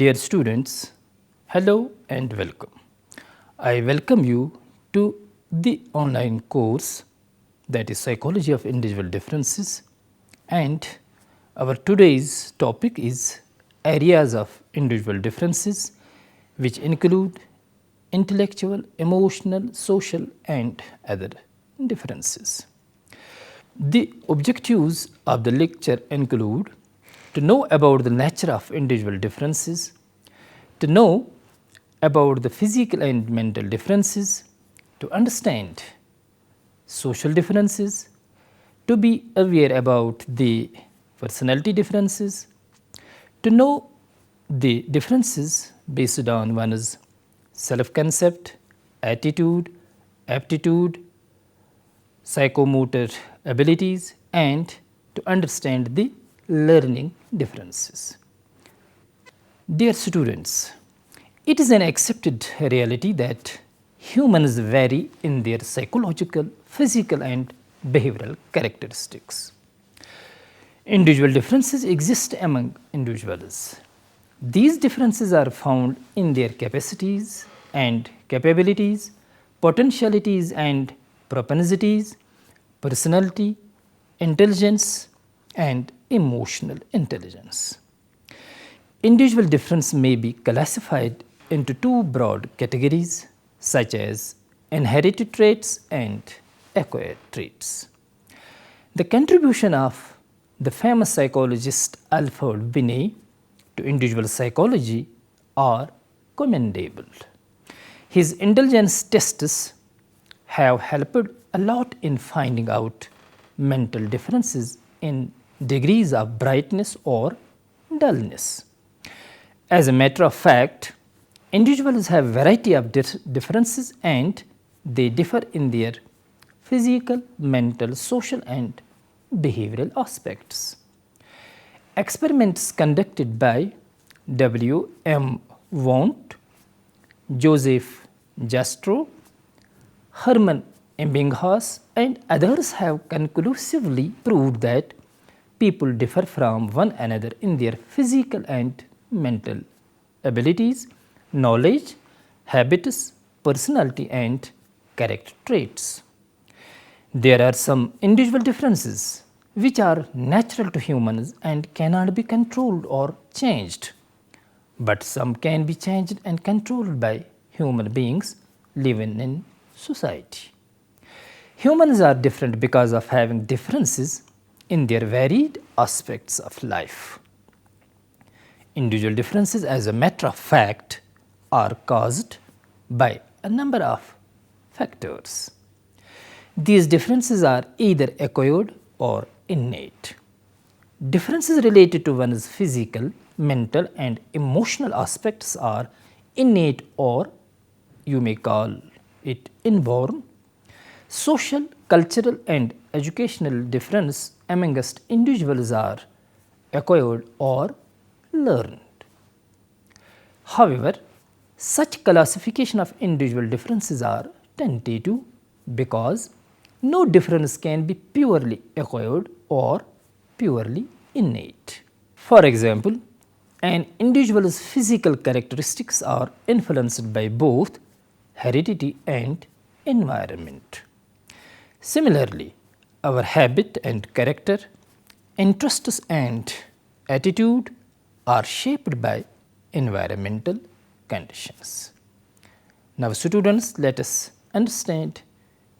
Dear students, hello and welcome. I welcome you to the online course that is Psychology of Individual Differences, and our today's topic is areas of individual differences, which include intellectual, emotional, social and other differences. The objectives of the lecture include to know about the nature of individual differences, to know about the physical and mental differences, to understand social differences, to be aware about the personality differences, to know the differences based on one's self-concept, attitude, aptitude, psychomotor abilities, and to understand the learning differences. Dear students, it is an accepted reality that humans vary in their psychological, physical and behavioral characteristics. Individual differences exist among individuals. These differences are found in their capacities and capabilities, potentialities and propensities, personality, intelligence and emotional intelligence. Individual difference may be classified into two broad categories such as inherited traits and acquired traits. The contribution of the famous psychologist Alfred Binet to individual psychology are commendable. His intelligence tests have helped a lot in finding out mental differences in degrees of brightness or dullness. As a matter of fact, individuals have variety of differences and they differ in their physical, mental, social and behavioral aspects. Experiments conducted by W. M. Wundt, Joseph Jastrow, Hermann Ebbinghaus and others have conclusively proved that people differ from one another in their physical and mental abilities, knowledge, habits, personality and character traits. There are some individual differences which are natural to humans and cannot be controlled or changed, but some can be changed and controlled by human beings living in society. Humans are different because of having differences in their varied aspects of life. Individual differences, as a matter of fact, are caused by a number of factors. These differences are either acquired or innate. Differences related to one's physical, mental and emotional aspects are innate or you may call it inborn. Social, cultural and educational difference amongst individuals are acquired or learned. However, such classification of individual differences are tentative because no difference can be purely acquired or purely innate. For example, an individual's physical characteristics are influenced by both heredity and environment. Similarly, our habit and character, interests and attitude are shaped by environmental conditions. Now students, let us understand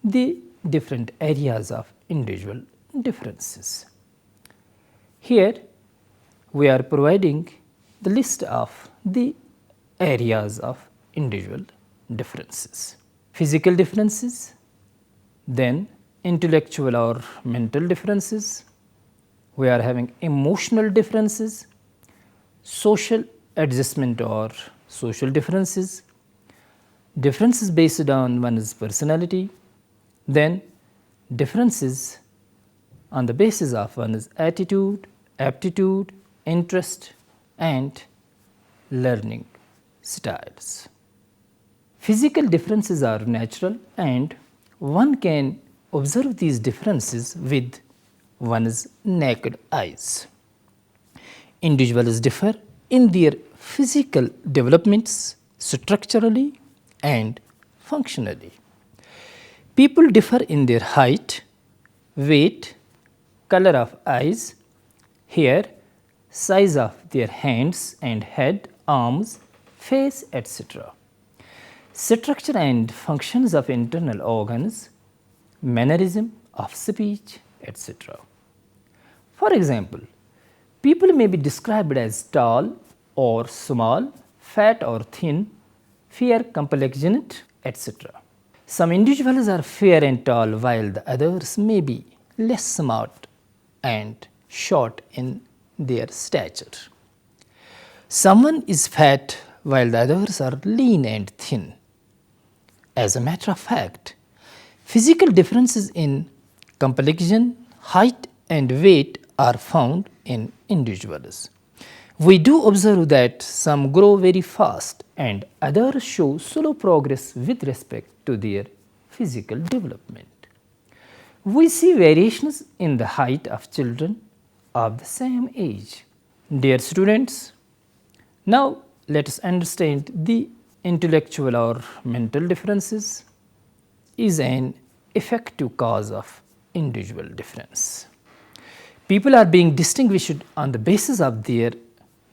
the different areas of individual differences. Here we are providing the list of the areas of individual differences. Physical differences, then intellectual or mental differences, we are having emotional differences, social adjustment or social differences, differences based on one's personality, then differences on the basis of one's attitude, aptitude, interest and learning styles. Physical differences are natural and one can observe these differences with one's naked eyes. Individuals differ in their physical developments structurally and functionally. People differ in their height, weight, color of eyes, hair, size of their hands and head, arms, face, etc. Structure and functions of internal organs, mannerism of speech, etc. For example, people may be described as tall or small, fat or thin, fair complexioned, etc. Some individuals are fair and tall, while the others may be less smart and short in their stature. Someone is fat while the others are lean and thin. As a matter of fact, physical differences in complexion, height and weight are found in individuals. We do observe that some grow very fast and others show slow progress with respect to their physical development. We see variations in the height of children of the same age. Dear students, now let us understand the intellectual or mental differences is an effective cause of individual difference. People are being distinguished on the basis of their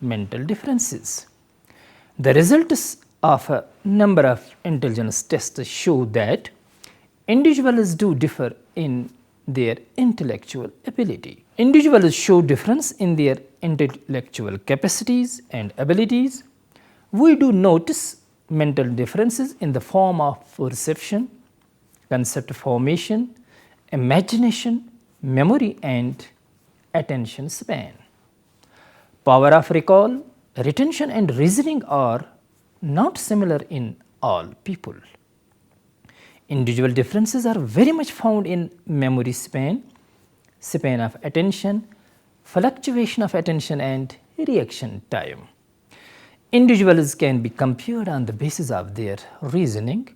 mental differences. The results of a number of intelligence tests show that individuals do differ in their intellectual ability. Individuals show difference in their intellectual capacities and abilities. We do notice mental differences in the form of perception, concept formation, imagination, memory and attention span. Power of recall, retention and reasoning are not similar in all people. Individual differences are very much found in memory span, span of attention, fluctuation of attention and reaction time. Individuals can be compared on the basis of their reasoning,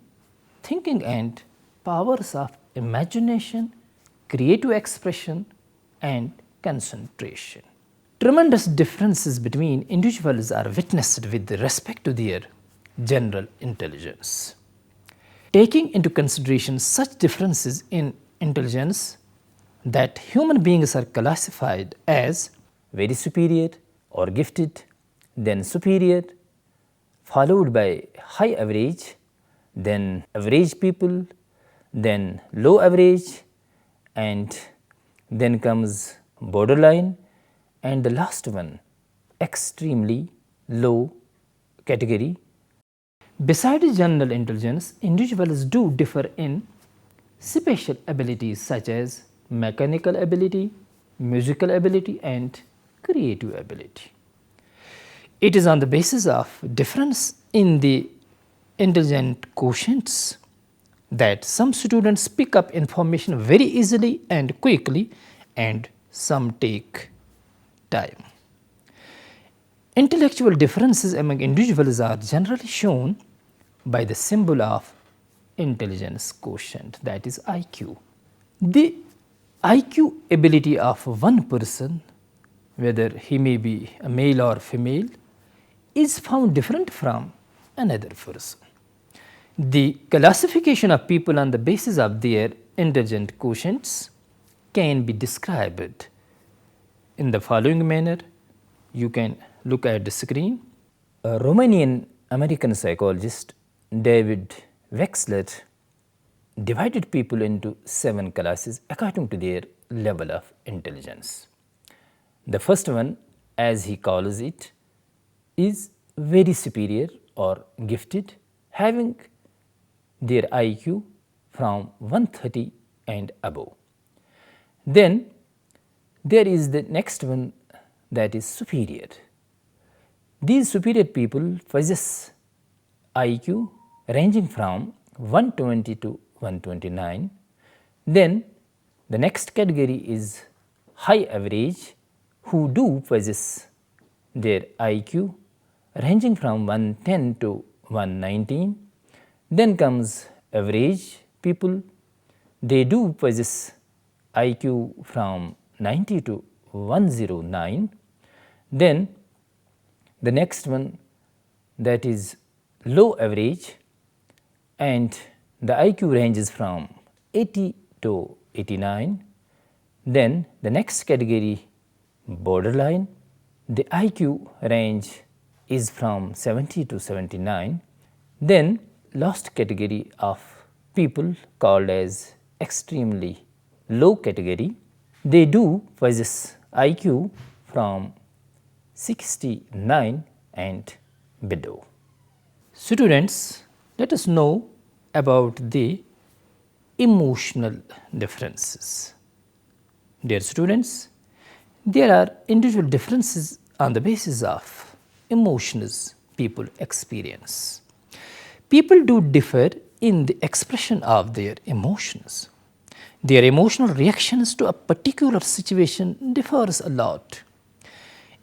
thinking and powers of imagination, creative expression and concentration. Tremendous differences between individuals are witnessed with respect to their general intelligence. Taking into consideration such differences in intelligence, that human beings are classified as very superior or gifted, then superior, followed by high average, then average people, then low average, and then comes borderline, and the last one extremely low category. Besides general intelligence, individuals do differ in special abilities such as mechanical ability, musical ability and creative ability. It is on the basis of difference in the intelligent quotients that some students pick up information very easily and quickly and some take time. Intellectual differences among individuals are generally shown by the symbol of intelligence quotient, that is IQ. The IQ ability of one person, whether he may be a male or female, is found different from another person. The classification of people on the basis of their intelligent quotients can be described in the following manner. You can look at the screen. A Romanian American psychologist David Wexler divided people into 7 classes according to their level of intelligence. The first one, as he calls it, is very superior or gifted, having their IQ from 130 and above. Then there is the next one, that is superior. These superior people possess IQ ranging from 120 to 129. Then the next category is high average, who do possess their IQ ranging from 110 to 119. Then comes average people, they do possess IQ from 90 to 109. Then the next one, that is low average, and the IQ ranges from 80 to 89. Then the next category, borderline, the IQ range is from 70 to 79. Then last category of people called as extremely low category, they do possess IQ from 69 and below. Students, let us know about the emotional differences. Dear students, there are individual differences on the basis of emotions people experience. People do differ in the expression of their emotions. Their emotional reactions to a particular situation differs a lot.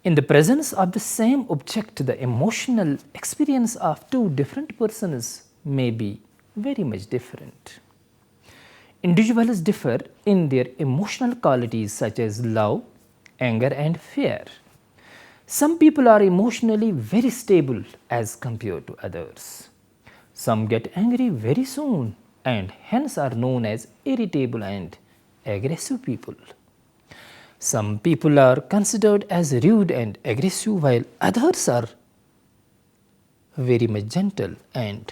In the presence of the same object, the emotional experience of two different persons may be very much different. Individuals differ in their emotional qualities such as love, anger and fear. Some people are emotionally very stable as compared to others. Some get angry very soon and hence are known as irritable and aggressive people. Some people are considered as rude and aggressive while others are very much gentle and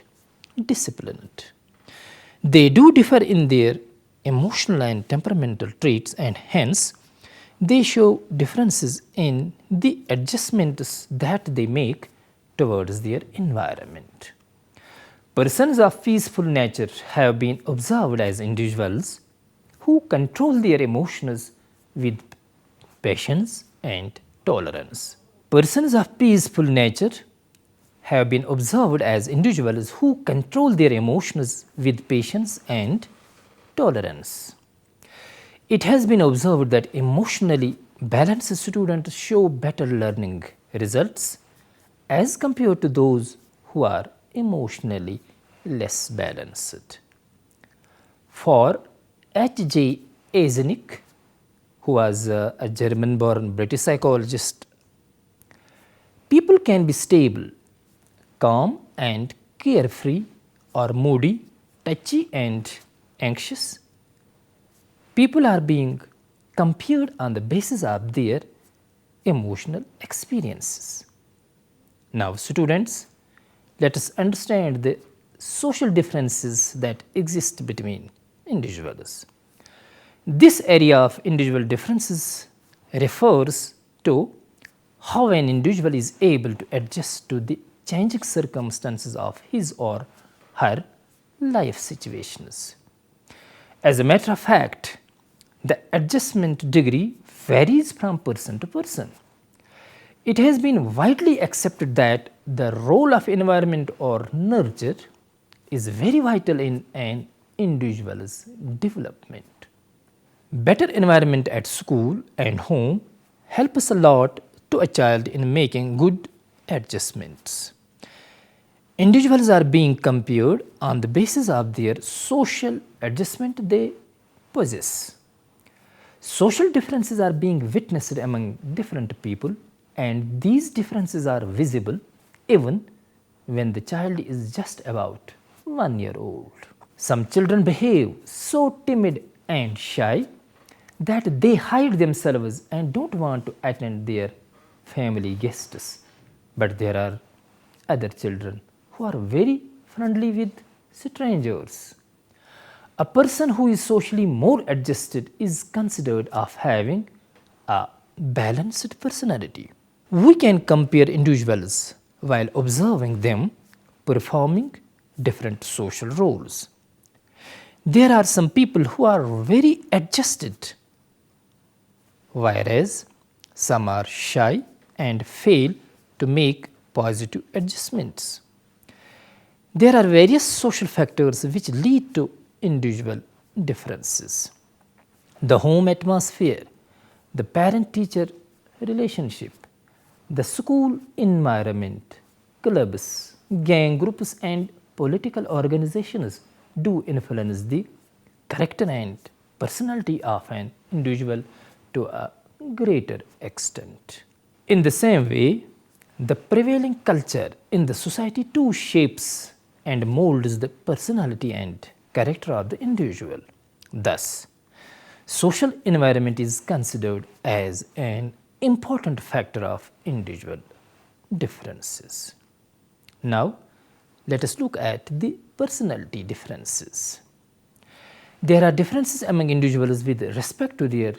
disciplined. They do differ in their emotional and temperamental traits and hence they show differences in the adjustments that they make towards their environment. Persons of peaceful nature have been observed as individuals who control their emotions with patience and tolerance. Persons of peaceful nature have been observed as individuals who control their emotions with patience and tolerance. It has been observed that emotionally balanced students show better learning results as compared to those who are emotionally less balanced. For H.J. Eisenach, who was a German-born British psychologist, people can be stable, calm and carefree, or moody, touchy and anxious. People are being compared on the basis of their emotional experiences. Now students, let us understand the social differences that exist between individuals. This area of individual differences refers to how an individual is able to adjust to the changing circumstances of his or her life situations. As a matter of fact, the adjustment degree varies from person to person. It has been widely accepted that the role of environment or nurture is very vital in an individual's development. Better environment at school and home helps a lot to a child in making good adjustments. Individuals are being compared on the basis of their social adjustment they possess. Social differences are being witnessed among different people and these differences are visible even when the child is just about 1 year old. Some children behave so timid and shy that they hide themselves and don't want to attend their family guests. But there are other children who are very friendly with strangers. A person who is socially more adjusted is considered of having a balanced personality. We can compare individuals while observing them performing different social roles. There are some people who are very adjusted, whereas some are shy and fail to make positive adjustments. There are various social factors which lead to individual differences. The home atmosphere, the parent-teacher relationship, the school environment, clubs, gang groups and political organizations do influence the character and personality of an individual to a greater extent. In the same way, The prevailing culture in the society too shapes and molds the personality and character of the individual. Thus, social environment is considered as an important factor of individual differences. Now, let us look at the personality differences. There are differences among individuals with respect to their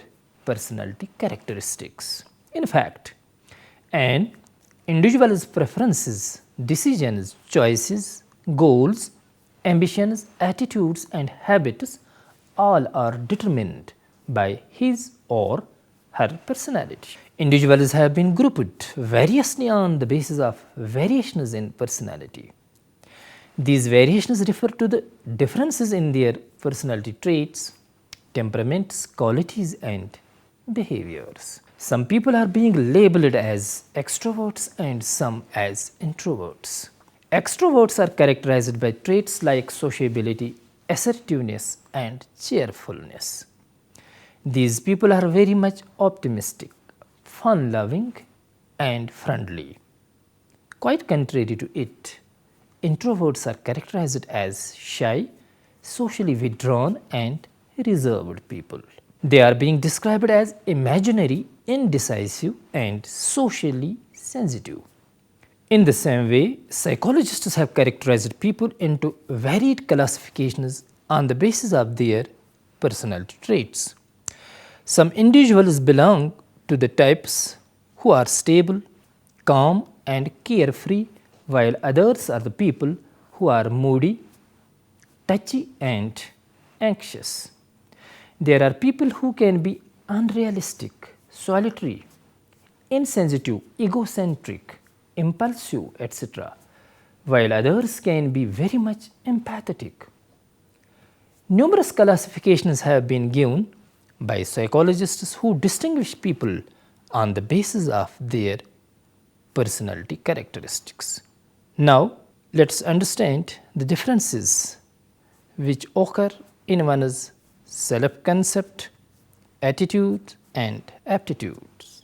personality characteristics. In fact, an individual's preferences, decisions, choices, goals, ambitions, attitudes, and habits all are determined by his or her personality. Individuals have been grouped variously on the basis of variations in personality. These variations refer to the differences in their personality traits, temperaments, qualities, and behaviors. Some people are being labeled as extroverts and some as introverts. Extroverts are characterized by traits like sociability, assertiveness, and cheerfulness. These people are very much optimistic, fun loving, and friendly. Quite contrary to it, introverts are characterized as shy, socially withdrawn, and reserved people. They are being described as imaginary, indecisive, and socially sensitive. In the same way, psychologists have characterized people into varied classifications on the basis of their personality traits. Some individuals belong to the types who are stable, calm, and carefree, while others are the people who are moody, touchy, and anxious. There are people who can be unrealistic, solitary, insensitive, egocentric, impulsive, etc., while others can be very much empathetic. Numerous classifications have been given by psychologists who distinguish people on the basis of their personality characteristics. Now, let us understand the differences which occur in one's self-concept, attitude, and aptitudes.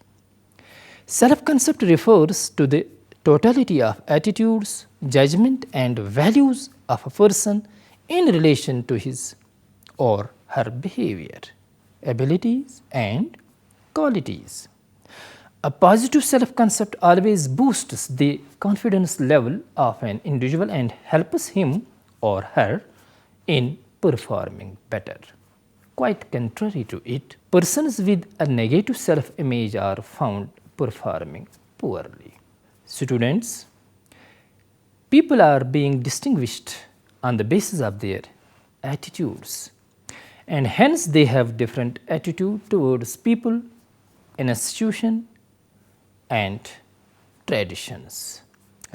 Self-concept refers to the totality of attitudes, judgment, and values of a person in relation to his or her behavior, abilities, and qualities. A positive self-concept always boosts the confidence level of an individual and helps him or her in performing better. Quite contrary to it, persons with a negative self-image are found performing poorly. Students, people are being distinguished on the basis of their attitudes, and hence they have different attitude towards people, an institution, and traditions,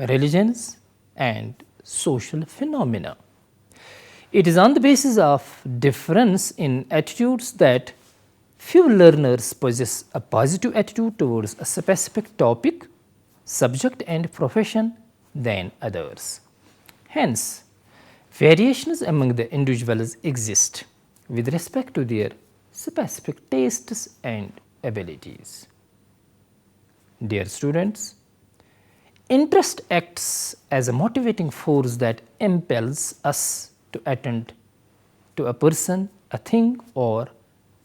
religions, and social phenomena. It is on the basis of difference in attitudes that few learners possess a positive attitude towards a specific topic, subject, and profession than others. Hence, variations among the individuals exist with respect to their specific tastes and abilities. Dear students, interest acts as a motivating force that impels us to attend to a person, a thing, or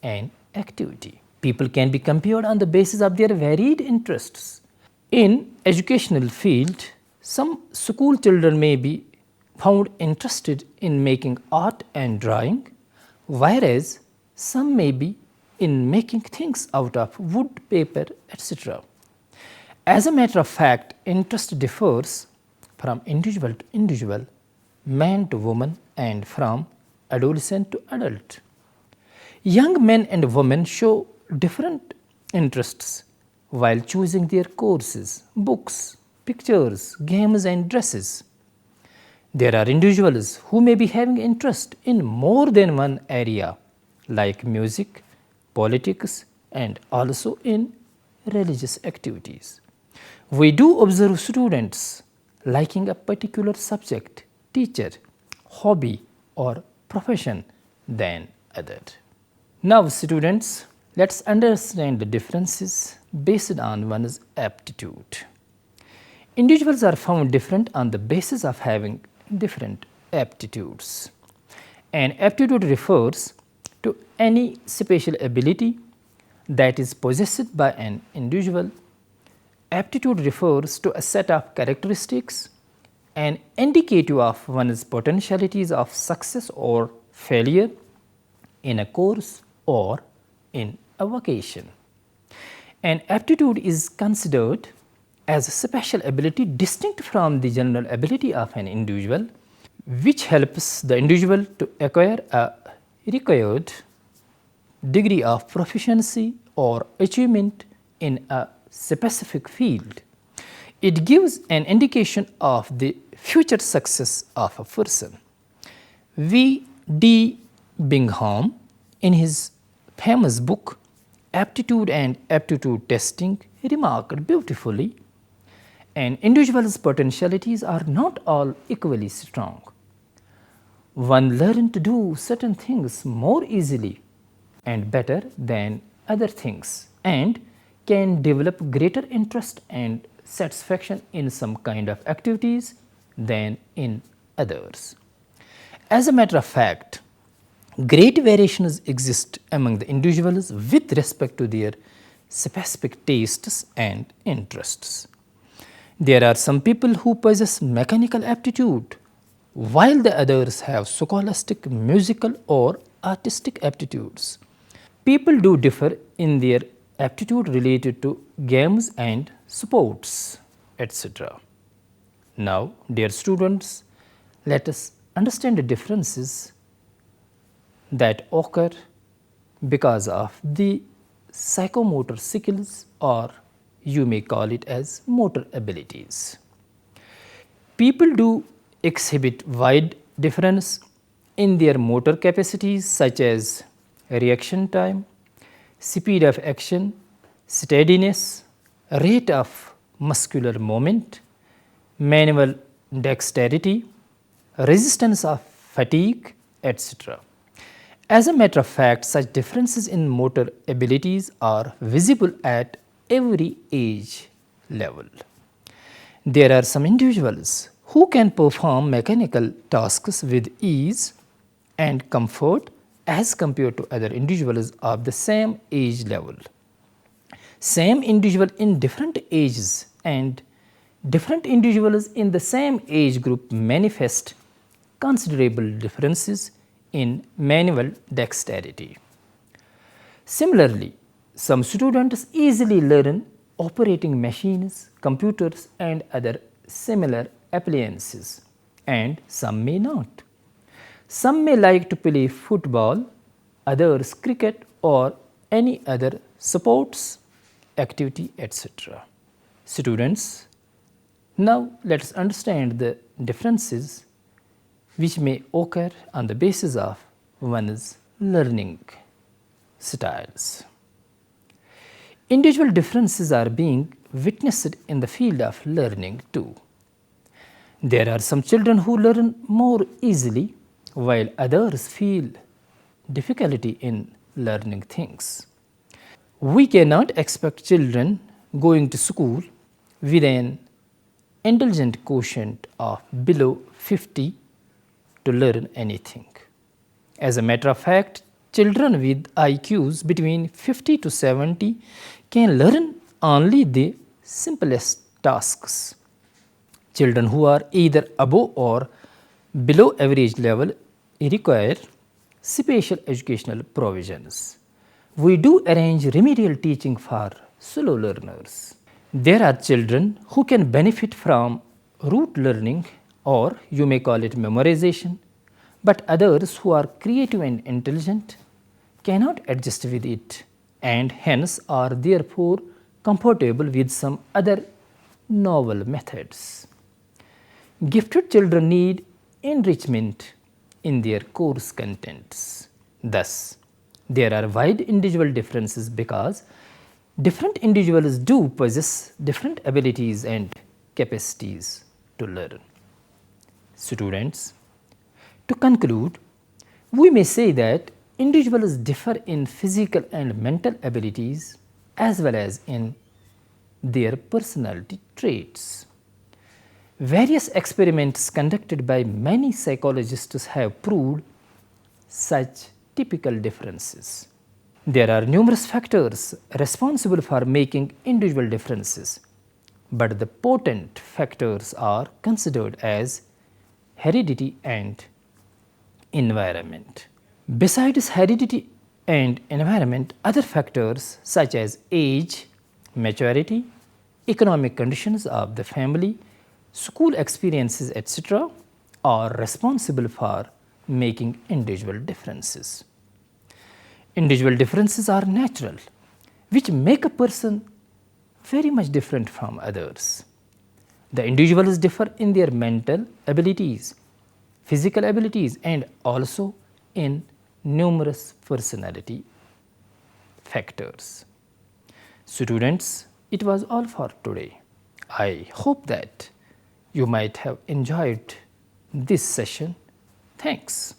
an activity. People can be compared on the basis of their varied interests. In educational field, some school children may be found interested in making art and drawing, whereas some may be in making things out of wood, paper, etc. As a matter of fact, interest differs from individual to individual, man to woman, and from adolescent to adult. Young men and women show different interests while choosing their courses, books, pictures, games, and dresses. There are individuals who may be having interest in more than one area, like music, politics, and also in religious activities. We do observe students liking a particular subject, teacher, hobby, or profession than other. Now, students, let's understand the differences based on one's aptitude. Individuals are found different on the basis of having different aptitudes. An aptitude refers to any special ability that is possessed by an individual. Aptitude refers to a set of characteristics and indicative of one's potentialities of success or failure in a course or in a vocation. An aptitude is considered as a special ability distinct from the general ability of an individual, which helps the individual to acquire a required degree of proficiency or achievement in a specific field. It gives an indication of the future success of a person. V. D. Bingham, in his famous book Aptitude and Aptitude Testing, remarked beautifully, an individual's potentialities are not all equally strong. One learns to do certain things more easily and better than other things, and can develop greater interest and satisfaction in some kind of activities than in others. As a matter of fact, great variations exist among the individuals with respect to their specific tastes and interests. There are some people who possess mechanical aptitude, while the others have scholastic, musical, or artistic aptitudes. People do differ in their aptitude related to games and sports, etc. Now, dear students, let us understand the differences that occur because of the psychomotor skills, or you may call it as motor abilities. People do exhibit wide difference in their motor capacities, such as reaction time, speed of action, steadiness, rate of muscular movement, manual dexterity, resistance of fatigue, etc. As a matter of fact, such differences in motor abilities are visible at every age level. There are some individuals who can perform mechanical tasks with ease and comfort as compared to other individuals of the same age level. Same individual in different ages and different individuals in the same age group manifest considerable differences in manual dexterity. Similarly, some students easily learn operating machines, computers, and other similar appliances, and some may not. Some may like to play football, others cricket, or any other sports activity, etc. Students, now let us understand the differences which may occur on the basis of one's learning styles. Individual differences are being witnessed in the field of learning too. There are some children who learn more easily, while others feel difficulty in learning things. We cannot expect children going to school with an intelligent quotient of below 50 to learn anything. As a matter of fact, children with IQs between 50 to 70 can learn only the simplest tasks. Children who are either above or below average level require special educational provisions. We do arrange remedial teaching for slow learners. There are children who can benefit from rote learning, or you may call it memorization, but others who are creative and intelligent cannot adjust with it, and hence are therefore comfortable with some other novel methods. Gifted children need enrichment in their course contents. Thus, there are wide individual differences because different individuals do possess different abilities and capacities to learn. Students, to conclude, we may say that individuals differ in physical and mental abilities as well as in their personality traits. Various experiments conducted by many psychologists have proved such typical differences. There are numerous factors responsible for making individual differences, but the potent factors are considered as heredity and environment. Besides heredity and environment, other factors such as age, maturity, economic conditions of the family, school experiences, etc., are responsible for making individual differences. Individual differences are natural, which make a person very much different from others. The individuals differ in their mental abilities, physical abilities, and also in numerous personality factors. Students, it was all for today. I hope that you might have enjoyed this session. Thanks.